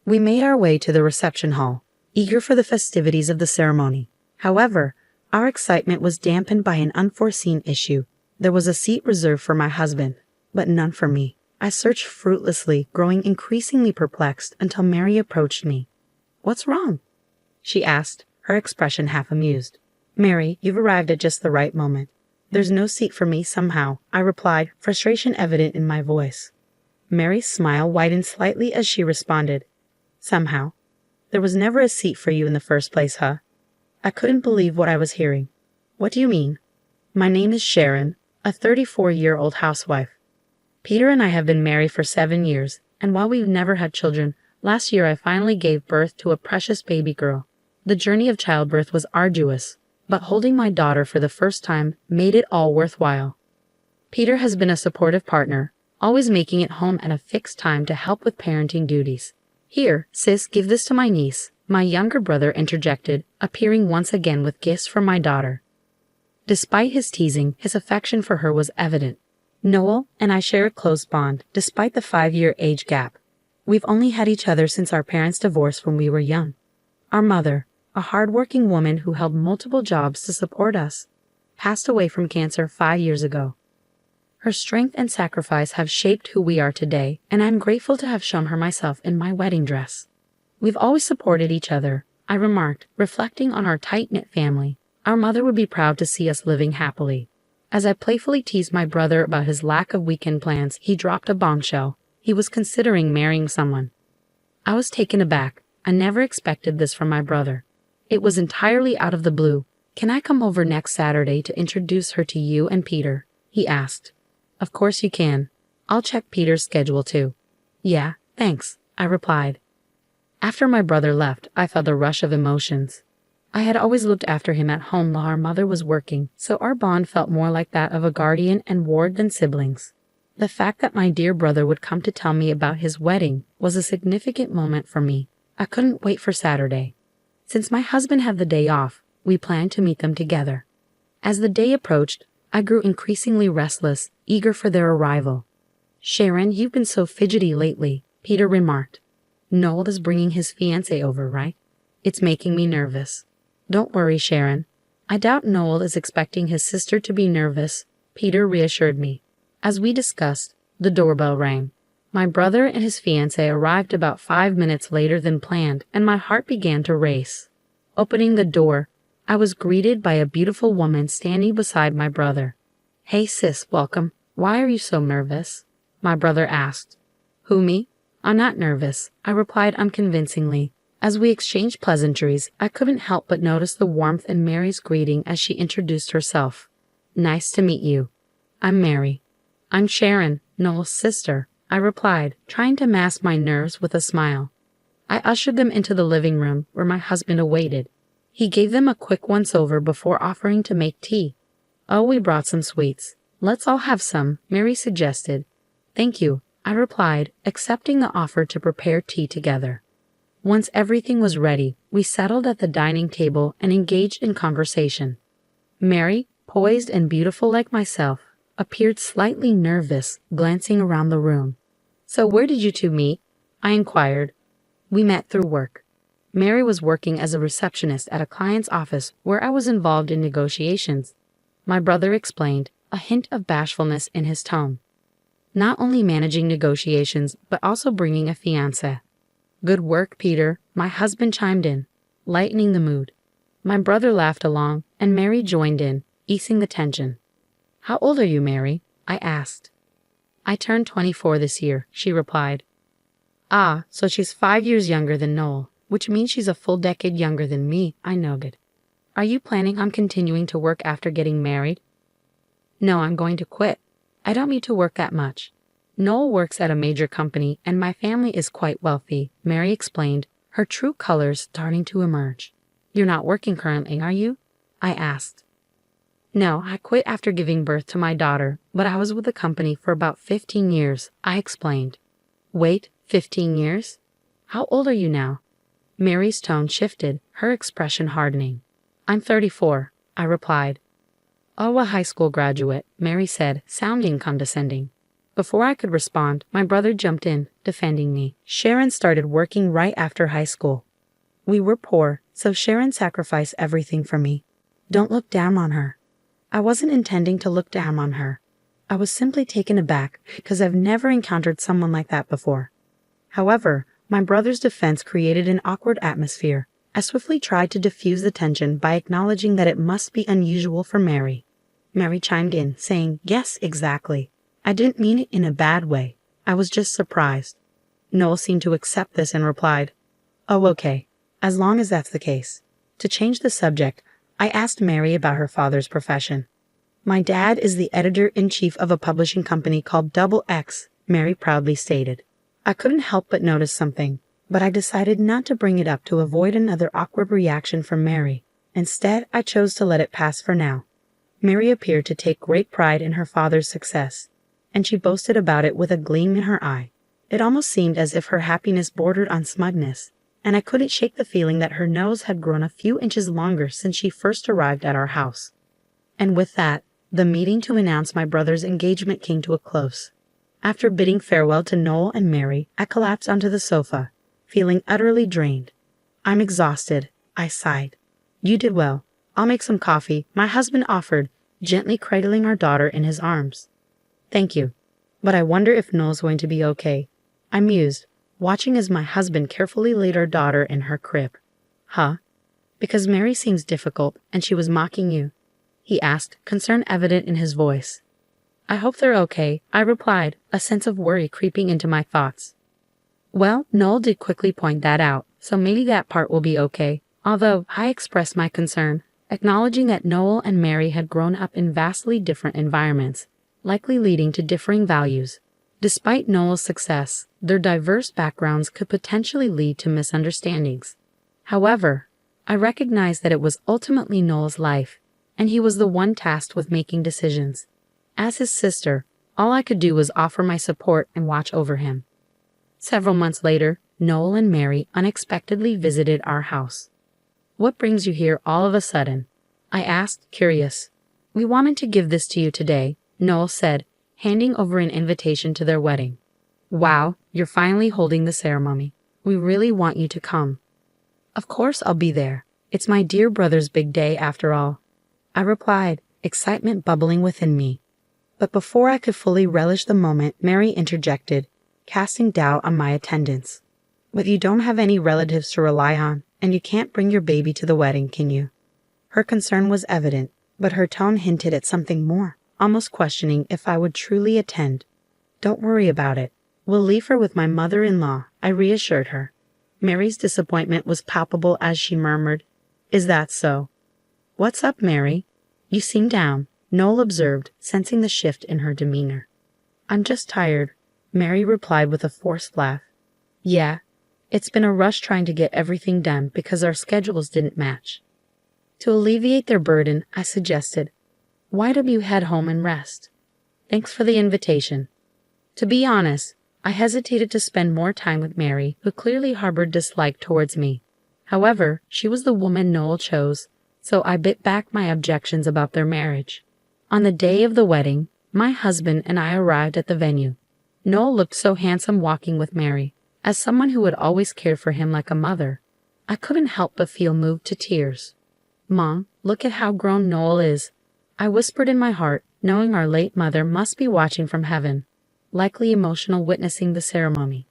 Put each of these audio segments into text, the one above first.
We made our way to the reception hall, eager for the festivities of the ceremony. However, our excitement was dampened by an unforeseen issue. There was a seat reserved for my husband, but none for me. I searched fruitlessly, growing increasingly perplexed until Mary approached me. "What's wrong?" she asked, her expression half amused. "Mary, you've arrived at just the right moment. There's no seat for me somehow," I replied, frustration evident in my voice. Mary's smile widened slightly as she responded, "Somehow? There was never a seat for you in the first place, huh?" I couldn't believe what I was hearing. "What do you mean?" "My name is Sharon, a 34-year-old housewife. Peter and I have been married for 7 years, and while we've never had children, last year I finally gave birth to a precious baby girl. The journey of childbirth was arduous, but holding my daughter for the first time made it all worthwhile. Peter has been a supportive partner, always making it home at a fixed time to help with parenting duties. Here, sis, give this to my niece," my younger brother interjected, appearing once again with gifts for my daughter. Despite his teasing, his affection for her was evident. Noel and I share a close bond, despite the 5-year age gap. We've only had each other since our parents divorced when we were young. Our mother, a hard-working woman who held multiple jobs to support us, passed away from cancer 5 years ago. Her strength and sacrifice have shaped who we are today, and I'm grateful to have shown her myself in my wedding dress. We've always supported each other, I remarked, reflecting on our tight-knit family. Our mother would be proud to see us living happily. As I playfully teased my brother about his lack of weekend plans, he dropped a bombshell. He was considering marrying someone. I was taken aback. I never expected this from my brother. It was entirely out of the blue. "Can I come over next Saturday to introduce her to you and Peter?" he asked. "Of course you can. I'll check Peter's schedule too." "Yeah, thanks," I replied. After my brother left, I felt a rush of emotions. I had always looked after him at home while our mother was working, so our bond felt more like that of a guardian and ward than siblings. The fact that my dear brother would come to tell me about his wedding was a significant moment for me. I couldn't wait for Saturday. Since my husband had the day off, we planned to meet them together. As the day approached, I grew increasingly restless, eager for their arrival. "Sharon, you've been so fidgety lately," Peter remarked. "Noel is bringing his fiancé over, right? It's making me nervous." "Don't worry, Sharon. I doubt Noel is expecting his sister to be nervous," Peter reassured me. As we discussed, the doorbell rang. My brother and his fiancé arrived about 5 minutes later than planned, and my heart began to race. Opening the door, I was greeted by a beautiful woman standing beside my brother. "Hey sis, welcome. Why are you so nervous?" my brother asked. "Who, me? I'm not nervous," I replied unconvincingly. As we exchanged pleasantries, I couldn't help but notice the warmth in Mary's greeting as she introduced herself. "Nice to meet you. I'm Mary." "I'm Sharon, Noel's sister," I replied, trying to mask my nerves with a smile. I ushered them into the living room where my husband awaited. He gave them a quick once-over before offering to make tea. "Oh, we brought some sweets. Let's all have some," Mary suggested. "Thank you," I replied, accepting the offer to prepare tea together. Once everything was ready, we settled at the dining table and engaged in conversation. Mary, poised and beautiful like myself, appeared slightly nervous, glancing around the room. "So where did you two meet?" I inquired. "We met through work." Mary was working as a receptionist at a client's office where I was involved in negotiations. My brother explained, a hint of bashfulness in his tone. "Not only managing negotiations, but also bringing a fiancé." "Good work, Peter," my husband chimed in, lightening the mood. My brother laughed along, and Mary joined in, easing the tension. "How old are you, Mary?" I asked. "I turned 24 this year," she replied. "Ah, so she's 5 years younger than Noel, which means she's a full decade younger than me," I noted. "Are you planning on continuing to work after getting married?" "No, I'm going to quit. I don't need to work that much. Noel works at a major company, and my family is quite wealthy," Mary explained, her true colors starting to emerge. "You're not working currently, are you?" I asked. "No, I quit after giving birth to my daughter, but I was with the company for about 15 years, I explained. "Wait, 15 years? How old are you now?" Mary's tone shifted, her expression hardening. "I'm 34, I replied. "Oh, a high school graduate," Mary said, sounding condescending. Before I could respond, my brother jumped in, defending me. Sharon started working right after high school. We were poor, so Sharon sacrificed everything for me. Don't look down on her. I wasn't intending to look down on her. I was simply taken aback because I've never encountered someone like that before. However, my brother's defense created an awkward atmosphere. I swiftly tried to diffuse the tension by acknowledging that it must be unusual for Mary. Mary chimed in, saying, "Yes, exactly. I didn't mean it in a bad way. I was just surprised." Noel seemed to accept this and replied, "Oh, okay, as long as that's the case." To change the subject, I asked Mary about her father's profession. "My dad is the editor-in-chief of a publishing company called Double X," Mary proudly stated. I couldn't help but notice something, but I decided not to bring it up to avoid another awkward reaction from Mary. Instead, I chose to let it pass for now. Mary appeared to take great pride in her father's success, and she boasted about it with a gleam in her eye. It almost seemed as if her happiness bordered on smugness, and I couldn't shake the feeling that her nose had grown a few inches longer since she first arrived at our house. And with that, the meeting to announce my brother's engagement came to a close. After bidding farewell to Noel and Mary, I collapsed onto the sofa, feeling utterly drained. "I'm exhausted," I sighed. "You did well. I'll make some coffee," my husband offered, gently cradling our daughter in his arms. "Thank you. But I wonder if Noel's going to be okay," I mused, watching as my husband carefully laid our daughter in her crib. "Huh? Because Mary seems difficult, and she was mocking you?" he asked, concern evident in his voice. "I hope they're okay," I replied, a sense of worry creeping into my thoughts. "Well, Noel did quickly point that out, so maybe that part will be okay," although I expressed my concern, acknowledging that Noel and Mary had grown up in vastly different environments, likely leading to differing values. Despite Noel's success, their diverse backgrounds could potentially lead to misunderstandings. However, I recognized that it was ultimately Noel's life, and he was the one tasked with making decisions. As his sister, all I could do was offer my support and watch over him. Several months later, Noel and Mary unexpectedly visited our house. "What brings you here all of a sudden?" I asked, curious. "We wanted to give this to you today," Noel said, handing over an invitation to their wedding. "Wow, you're finally holding the ceremony. We really want you to come." "Of course I'll be there. It's my dear brother's big day after all," I replied, excitement bubbling within me. But before I could fully relish the moment, Mary interjected, casting doubt on my attendance. "But you don't have any relatives to rely on, and you can't bring your baby to the wedding, can you?" Her concern was evident, but her tone hinted at something more, almost questioning if I would truly attend. "Don't worry about it. We'll leave her with my mother-in-law," I reassured her. Mary's disappointment was palpable as she murmured, "Is that so?" "What's up, Mary? You seem down," Noel observed, sensing the shift in her demeanor. "I'm just tired," Mary replied with a forced laugh. "Yeah, it's been a rush trying to get everything done because our schedules didn't match." To alleviate their burden, I suggested, "Why don't you head home and rest?" "Thanks for the invitation." To be honest, I hesitated to spend more time with Mary, who clearly harbored dislike towards me. However, she was the woman Noel chose, so I bit back my objections about their marriage. On the day of the wedding, my husband and I arrived at the venue. Noel looked so handsome walking with Mary, as someone who had always cared for him like a mother. I couldn't help but feel moved to tears. "Mom, look at how grown Noel is," I whispered in my heart, knowing our late mother must be watching from heaven, likely emotional witnessing the ceremony.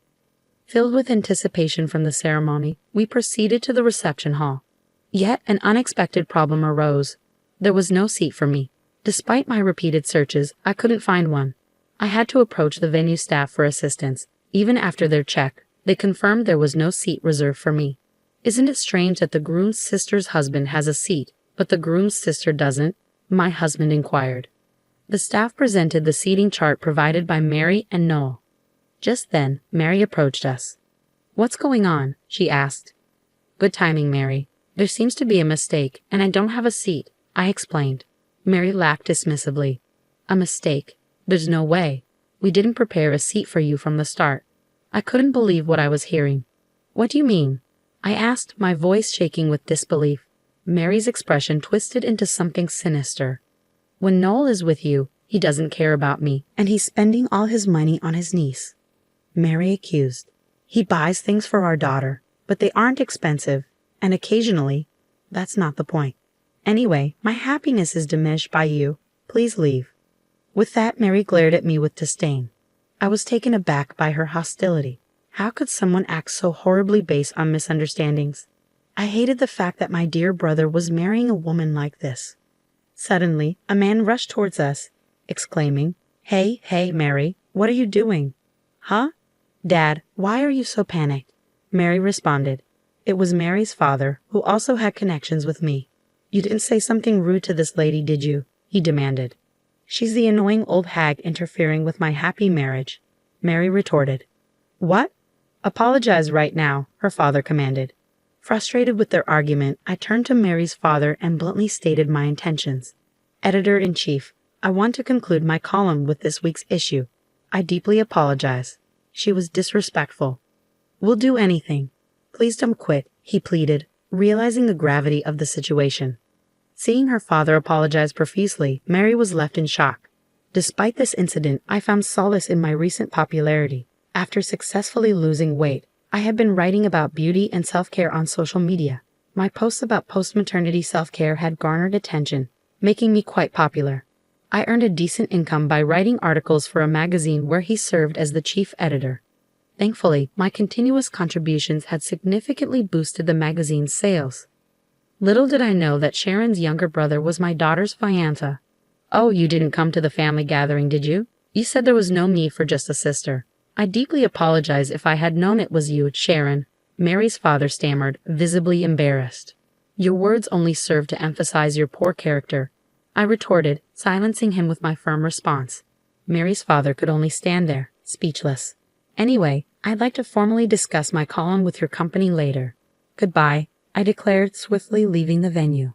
Filled with anticipation from the ceremony, we proceeded to the reception hall. Yet an unexpected problem arose. There was no seat for me. Despite my repeated searches, I couldn't find one. I had to approach the venue staff for assistance. Even after their check, they confirmed there was no seat reserved for me. "Isn't it strange that the groom's sister's husband has a seat, but the groom's sister doesn't?" my husband inquired. The staff presented the seating chart provided by Mary and Noel. Just then, Mary approached us. "What's going on?" she asked. "Good timing, Mary. There seems to be a mistake, and I don't have a seat," I explained. Mary laughed dismissively. "A mistake? There's no way. We didn't prepare a seat for you from the start." I couldn't believe what I was hearing. "What do you mean?" I asked, my voice shaking with disbelief. Mary's expression twisted into something sinister. "When Noel is with you, He doesn't care about me, and he's spending all his money on his niece. Mary accused. He buys things for our daughter, but they aren't expensive, and occasionally, that's not the point. Anyway, my happiness is diminished by you. Please leave. With that, Mary glared at me with disdain. I was taken aback by her hostility. How could someone act so horribly based on misunderstandings? I hated the fact that my dear brother was marrying a woman like this. Suddenly, a man rushed towards us, exclaiming, Hey, Mary, what are you doing? Huh? Dad, why are you so panicked? Mary responded. It was Mary's father, who also had connections with me. You didn't say something rude to this lady, did you? He demanded. She's the annoying old hag interfering with my happy marriage, Mary retorted. What? Apologize right now, her father commanded. Frustrated with their argument, I turned to Mary's father and bluntly stated my intentions. Editor-in-Chief, I want to conclude my column with this week's issue. I deeply apologize. She was disrespectful. We'll do anything. Please don't quit, he pleaded, realizing the gravity of the situation. Seeing her father apologize profusely, Mary was left in shock. Despite this incident, I found solace in my recent popularity. After successfully losing weight, I have been writing about beauty and self-care on social media. My posts about post-maternity self-care had garnered attention, making me quite popular. I earned a decent income by writing articles for a magazine where he served as the chief editor. Thankfully, my continuous contributions had significantly boosted the magazine's sales. Little did I know that Sharon's younger brother was my daughter's fiancé. Oh, you didn't come to the family gathering, did you? You said there was no need for just a sister. I deeply apologize if I had known it was you, Sharon, Mary's father stammered, visibly embarrassed. Your words only serve to emphasize your poor character, I retorted, silencing him with my firm response. Mary's father could only stand there, speechless. Anyway, I'd like to formally discuss my column with your company later. Goodbye, I declared, swiftly leaving the venue.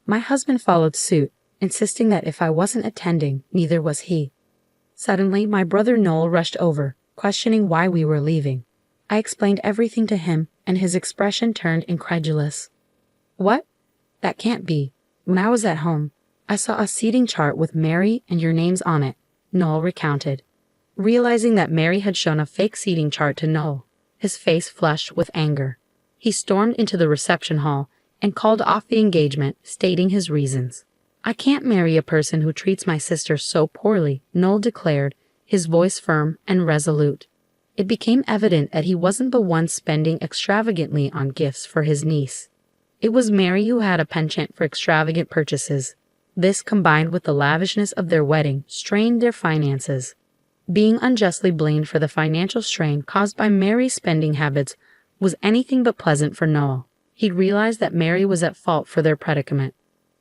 My husband followed suit, insisting that if I wasn't attending, neither was he. Suddenly, my brother Noel rushed over, questioning why we were leaving. I explained everything to him, and his expression turned incredulous. What? That can't be. When I was at home, I saw a seating chart with Mary and your names on it, Noel recounted. Realizing that Mary had shown a fake seating chart to Noel, his face flushed with anger. He stormed into the reception hall and called off the engagement, stating his reasons. I can't marry a person who treats my sister so poorly, Noel declared, his voice firm and resolute. It became evident that he wasn't the one spending extravagantly on gifts for his niece. It was Mary who had a penchant for extravagant purchases. This, combined with the lavishness of their wedding, strained their finances. Being unjustly blamed for the financial strain caused by Mary's spending habits was anything but pleasant for Noel. He realized that Mary was at fault for their predicament.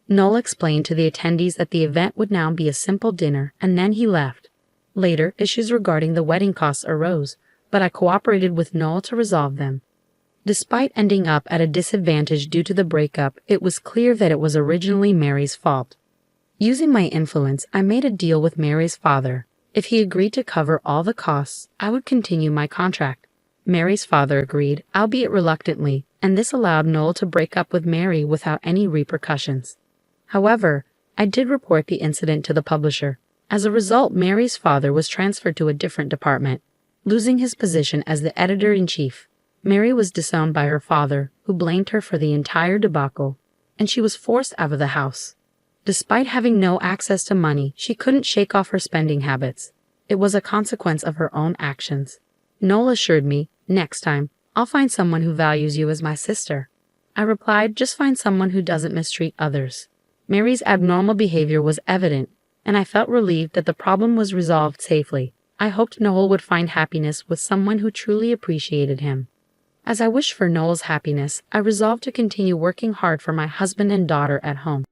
Noel explained to the attendees that the event would now be a simple dinner, and then he left. Later, issues regarding the wedding costs arose, but I cooperated with Noel to resolve them. Despite ending up at a disadvantage due to the breakup, it was clear that it was originally Mary's fault. Using my influence, I made a deal with Mary's father. If he agreed to cover all the costs, I would continue my contract. Mary's father agreed, albeit reluctantly, and this allowed Noel to break up with Mary without any repercussions. However, I did report the incident to the publisher. As a result, Mary's father was transferred to a different department, losing his position as the editor-in-chief. Mary was disowned by her father, who blamed her for the entire debacle, and she was forced out of the house. Despite having no access to money, she couldn't shake off her spending habits. It was a consequence of her own actions. Noel assured me, next time, I'll find someone who values you as my sister. I replied, just find someone who doesn't mistreat others. Mary's abnormal behavior was evident, and I felt relieved that the problem was resolved safely. I hoped Noel would find happiness with someone who truly appreciated him. As I wished for Noel's happiness, I resolved to continue working hard for my husband and daughter at home.